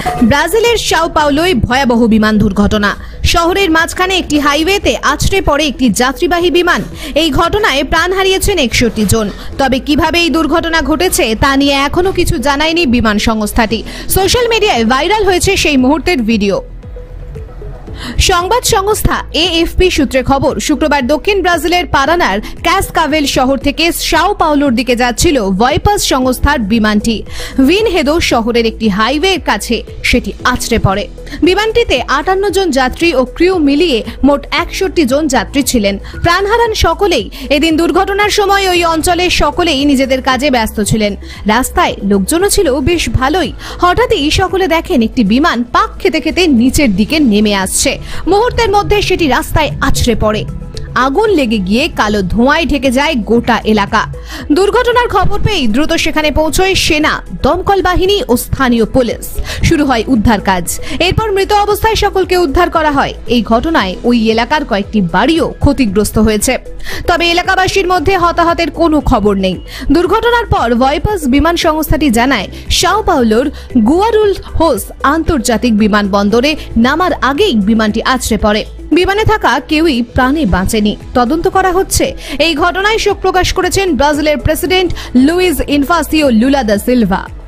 ব্রাজিলের সাও পাওলোয় ভয়াবহ বিমান দুর্ঘটনা। শহরের মাঝখানে একটি হাইওয়েতে আছড়ে পড়ে একটি যাত্রীবাহী বিমান। এই ঘটনায় প্রাণ হারিয়েছেন 61 জন। তবে কিভাবে এই দুর্ঘটনা ঘটেছে তা নিয়ে এখনো কিছু জানায়নি বিমান সংস্থাটি। সোশ্যাল মিডিয়ায় ভাইরাল হয়েছে সেই মুহূর্তের ভিডিও। সংবাদ সংস্থা এএফপি সূত্রে খবর, শুক্রবার দক্ষিণ ব্রাজিলের পারানার ক্যাসকাভেল শহর থেকে সাও পাওলোর দিকে যাচ্ছিল ভয়েপাস সংস্থার বিমানটি। ভিনহেদো শহরের একটি হাইওয়ের কাছে সেটি আছড়ে পড়ে। বিমানটিতে 58 জন যাত্রী ও ক্রিউ মিলিয়ে মোট 61 জন যাত্রী ছিলেন। প্রাণ হারান সকলেই। এদিন দুর্ঘটনার সময় ওই অঞ্চলের সকলেই নিজেদের কাজে ব্যস্ত ছিলেন। রাস্তায় লোকজনও ছিল বেশ ভালোই। হঠাৎই সকলে দেখেন একটি বিমান পাক খেতে খেতে নিচের দিকে নেমে আসছে। মুহূর্তের মধ্যে সেটি রাস্তায় আছড়ে পড়ে। আগুন লেগে গিয়ে কালো ধোঁয়ায় ঢেকে যায় গোটা এলাকা। দুর্ঘটনার খবর পেয়ে দ্রুত সেখানে পৌঁছয় সেনা, দমকল বাহিনী ও স্থানীয় পুলিশ। শুরু হয় উদ্ধার কাজ। এরপর মৃত অবস্থায় সকলকে উদ্ধার করা হয়। এই ঘটনায় ওই এলাকার কয়েকটি বাড়িও ক্ষতিগ্রস্ত হয়েছে। তবে এলাকাবাসীর মধ্যে হতাহতের কোনো খবর নেই। দুর্ঘটনার পর ভয়েপাস বিমান সংস্থাটি জানায়, সাও পাওলোর গুয়ারুলহোস আন্তর্জাতিক বিমানবন্দরে নামার আগেই বিমানটি আছড়ে পড়ে। বিমানে থাকা কেউই প্রাণে বাঁচেনি। তদন্ত করা হচ্ছে। এই ঘটনায় শোক প্রকাশ করেছেন ব্রাজিলের প্রেসিডেন্ট লুইজ ইনফাসিও লুলা দা সিলভা।